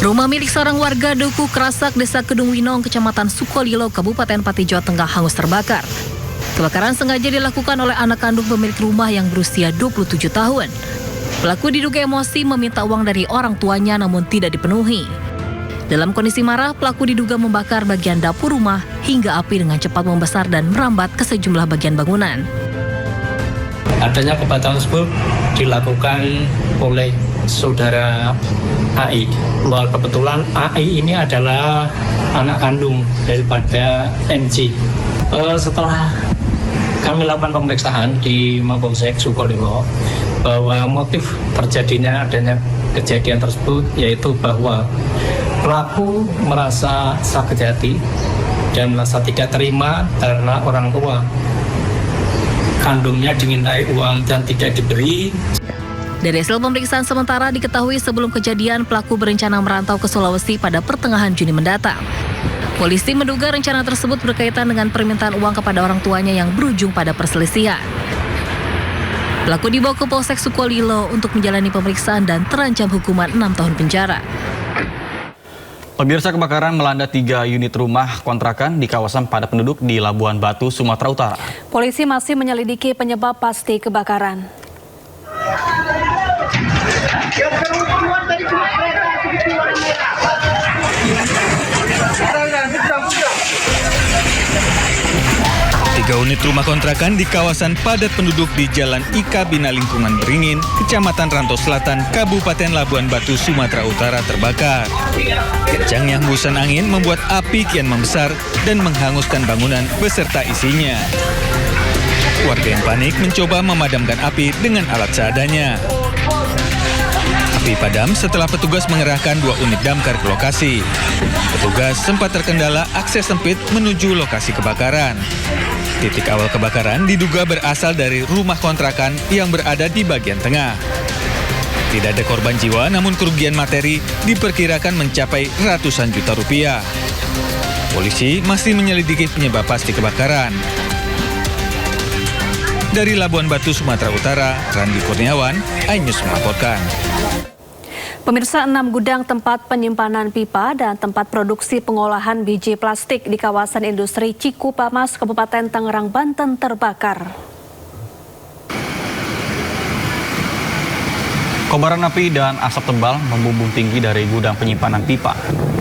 Rumah milik seorang warga Duku Kerasak, Desa Kedung Winong, Kecamatan Sukolilo, Kabupaten Pati, Jawa Tengah hangus terbakar. Kebakaran sengaja dilakukan oleh anak kandung pemilik rumah yang berusia 27 tahun. Pelaku diduga emosi meminta uang dari orang tuanya namun tidak dipenuhi. Dalam kondisi marah, pelaku diduga membakar bagian dapur rumah hingga api dengan cepat membesar dan merambat ke sejumlah bagian bangunan. Adanya kebakaran tersebut dilakukan oleh saudara AI. Bahwa kebetulan AI ini adalah anak kandung daripada MJ. Setelah kami lakukan pemeriksaan di Mapolsek Sukolilo, bahwa motif terjadinya adanya kejadian tersebut yaitu bahwa pelaku merasa sakit hati dan merasa tidak terima karena orang tua kandungnya dimintai uang dan tidak diberi. Dari hasil pemeriksaan sementara diketahui sebelum kejadian pelaku berencana merantau ke Sulawesi pada pertengahan Juni mendatang. Polisi menduga rencana tersebut berkaitan dengan permintaan uang kepada orang tuanya yang berujung pada perselisihan. Pelaku dibawa ke Polsek Sukolilo untuk menjalani pemeriksaan dan terancam hukuman 6 tahun penjara. Pemirsa, kebakaran melanda 3 unit rumah kontrakan di kawasan padat penduduk di Labuan Batu, Sumatera Utara. Polisi masih menyelidiki penyebab pasti kebakaran. Tiga unit rumah kontrakan di kawasan padat penduduk di Jalan Ika Bina Lingkungan Beringin, Kecamatan Rantau Selatan, Kabupaten Labuan Batu, Sumatera Utara terbakar. Kencangnya hembusan angin membuat api kian membesar dan menghanguskan bangunan beserta isinya. Warga yang panik mencoba memadamkan api dengan alat seadanya. Api padam setelah petugas mengerahkan 2 unit damkar ke lokasi. Petugas sempat terkendala akses sempit menuju lokasi kebakaran. Titik awal kebakaran diduga berasal dari rumah kontrakan yang berada di bagian tengah. Tidak ada korban jiwa, namun kerugian materi diperkirakan mencapai ratusan juta rupiah. Polisi masih menyelidiki penyebab pasti kebakaran. Dari Labuan Batu, Sumatera Utara, Randi Kurniawan, iNews melaporkan. Pemirsa, 6 gudang tempat penyimpanan pipa dan tempat produksi pengolahan biji plastik di kawasan industri Cikupamas, Kabupaten Tangerang, Banten terbakar. Kobaran api dan asap tebal membumbung tinggi dari gudang penyimpanan pipa.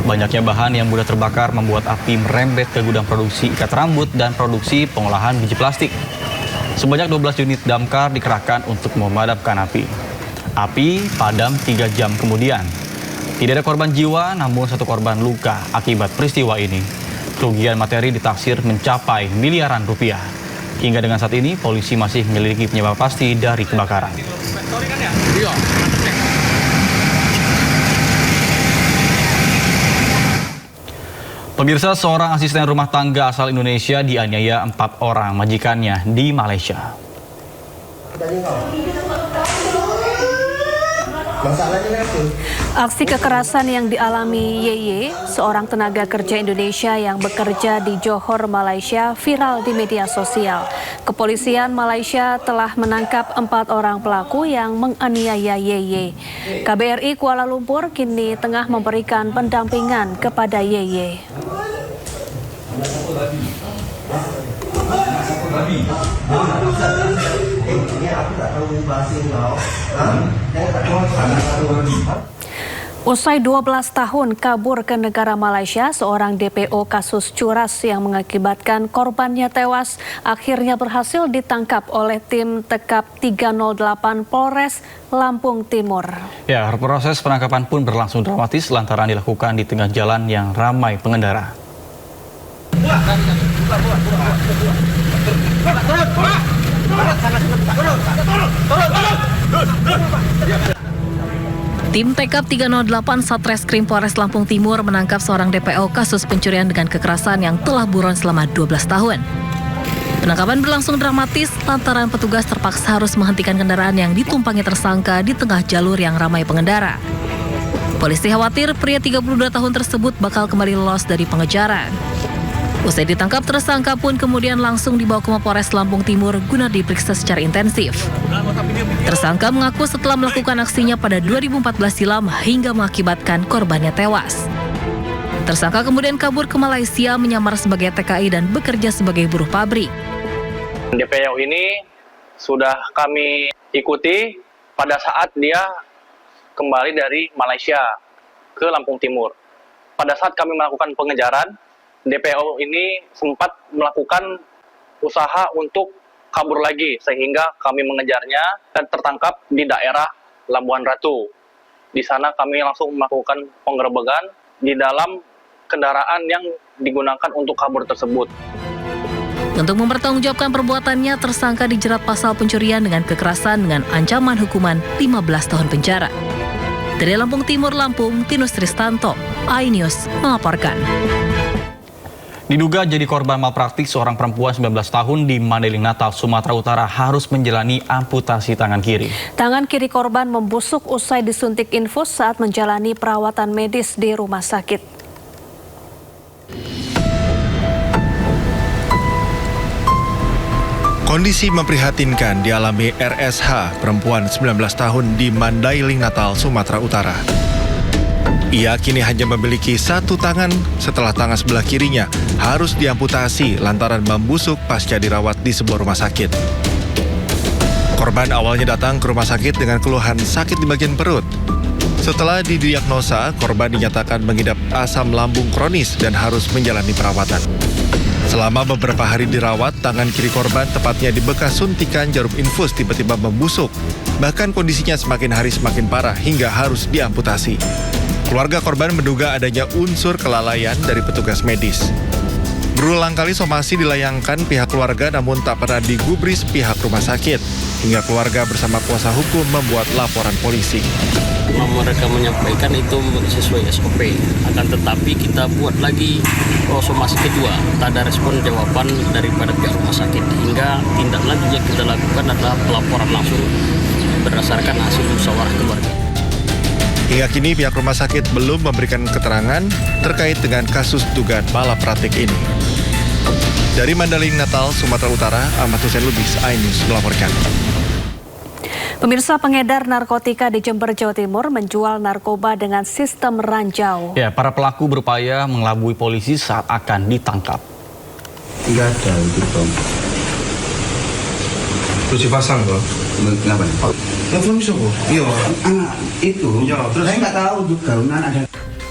Banyaknya bahan yang mudah terbakar membuat api merembet ke gudang produksi ikat rambut dan produksi pengolahan biji plastik. Sebanyak 12 unit damkar dikerahkan untuk memadamkan api. Api padam 3 jam kemudian. Tidak ada korban jiwa, namun 1 korban luka akibat peristiwa ini. Kerugian materi ditaksir mencapai miliaran rupiah. Hingga dengan saat ini, polisi masih menyelidiki penyebab pasti dari kebakaran. Pemirsa, seorang asisten rumah tangga asal Indonesia dianiaya 4 orang majikannya di Malaysia. Aksi kekerasan yang dialami Yeye, seorang tenaga kerja Indonesia yang bekerja di Johor, Malaysia, viral di media sosial. Kepolisian Malaysia telah menangkap 4 orang pelaku yang menganiaya Yeye. KBRI Kuala Lumpur kini tengah memberikan pendampingan kepada Yeye. Usai 12 tahun kabur ke negara Malaysia, seorang DPO kasus curas yang mengakibatkan korbannya tewas akhirnya berhasil ditangkap oleh tim Tekap 308 Polres Lampung Timur. Ya, proses penangkapan pun berlangsung dramatis lantaran dilakukan di tengah jalan yang ramai pengendara. Tim Tekap 308 Satreskrim Polres Lampung Timur menangkap seorang DPO kasus pencurian dengan kekerasan yang telah buron selama 12 tahun. Penangkapan berlangsung dramatis lantaran petugas terpaksa harus menghentikan kendaraan yang ditumpangi tersangka di tengah jalur yang ramai pengendara. Polisi khawatir pria 32 tahun tersebut bakal kembali lolos dari pengejaran. Usai ditangkap, tersangka pun kemudian langsung dibawa ke Mapolres Lampung Timur guna diperiksa secara intensif. Tersangka mengaku setelah melakukan aksinya pada 2014 silam hingga mengakibatkan korbannya tewas. Tersangka kemudian kabur ke Malaysia menyamar sebagai TKI dan bekerja sebagai buruh pabrik. DPO ini sudah kami ikuti pada saat dia kembali dari Malaysia ke Lampung Timur. Pada saat kami melakukan pengejaran, DPO ini sempat melakukan usaha untuk kabur lagi sehingga kami mengejarnya dan tertangkap di daerah Labuan Ratu. Di sana kami langsung melakukan penggerebekan di dalam kendaraan yang digunakan untuk kabur tersebut. Untuk mempertanggungjawabkan perbuatannya, tersangka dijerat pasal pencurian dengan kekerasan dengan ancaman hukuman 15 tahun penjara. Dari Lampung Timur, Lampung, Tinus Tristanto, iNews melaporkan. Diduga jadi korban malpraktik, seorang perempuan 19 tahun di Mandailing Natal, Sumatera Utara harus menjalani amputasi tangan kiri. Tangan kiri korban membusuk usai disuntik infus saat menjalani perawatan medis di rumah sakit. Kondisi memprihatinkan dialami RSH, perempuan 19 tahun di Mandailing Natal, Sumatera Utara. Ia kini hanya memiliki satu tangan setelah tangan sebelah kirinya harus diamputasi lantaran membusuk pasca dirawat di sebuah rumah sakit. Korban awalnya datang ke rumah sakit dengan keluhan sakit di bagian perut. Setelah didiagnosa, korban dinyatakan mengidap asam lambung kronis dan harus menjalani perawatan. Selama beberapa hari dirawat, tangan kiri korban tepatnya di bekas suntikan jarum infus tiba-tiba membusuk. Bahkan kondisinya semakin hari semakin parah hingga harus diamputasi. Keluarga korban menduga adanya unsur kelalaian dari petugas medis. Berulang kali somasi dilayangkan pihak keluarga namun tak pernah digubris pihak rumah sakit. Hingga keluarga bersama kuasa hukum membuat laporan polisi. Mereka menyampaikan itu sesuai SOP, akan tetapi kita buat lagi somasi kedua, tak ada respon jawaban daripada pihak rumah sakit, hingga tindak lanjut yang kita lakukan adalah pelaporan langsung berdasarkan hasil musyawarah keluarga. Hingga kini pihak rumah sakit belum memberikan keterangan terkait dengan kasus dugaan malapraktik ini. Dari Mandailing Natal, Sumatera Utara, Ahmad Hussein Lubis, iNews melaporkan. Pemirsa, pengedar narkotika di Jember, Jawa Timur menjual narkoba dengan sistem ranjau. Ya, para pelaku berupaya mengelabui polisi saat akan ditangkap. Tidak ada itu, Bang. Terus dipasang, Bang? Kenapa? Telepon siapa? Iya, itu. Ya, terus saya nggak tahu juga, ada.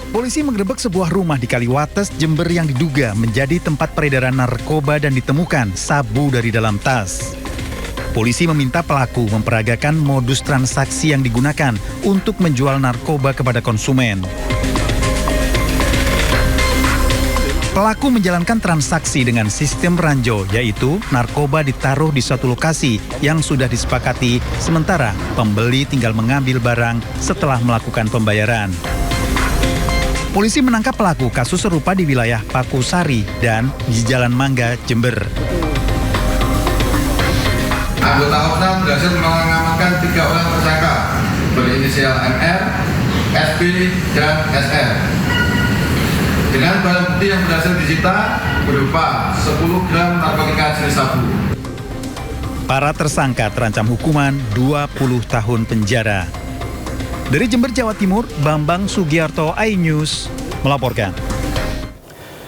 Polisi menggerebek sebuah rumah di Kaliwates, Jember yang diduga menjadi tempat peredaran narkoba dan ditemukan sabu dari dalam tas. Polisi meminta pelaku memperagakan modus transaksi yang digunakan untuk menjual narkoba kepada konsumen. Pelaku menjalankan transaksi dengan sistem ranjau, yaitu narkoba ditaruh di suatu lokasi yang sudah disepakati, sementara pembeli tinggal mengambil barang setelah melakukan pembayaran. Polisi menangkap pelaku kasus serupa di wilayah Pakusari dan di Jalan Mangga, Jember. Anggota Oknum berhasil mengamankan 3 orang tersangka berinisial MR, SP, dan SR. Dengan barang bukti yang berhasil disita berupa 10 gram narkotika jenis sabu. Para tersangka terancam hukuman 20 tahun penjara. Dari Jember, Jawa Timur, Bambang Sugiarto, iNews melaporkan.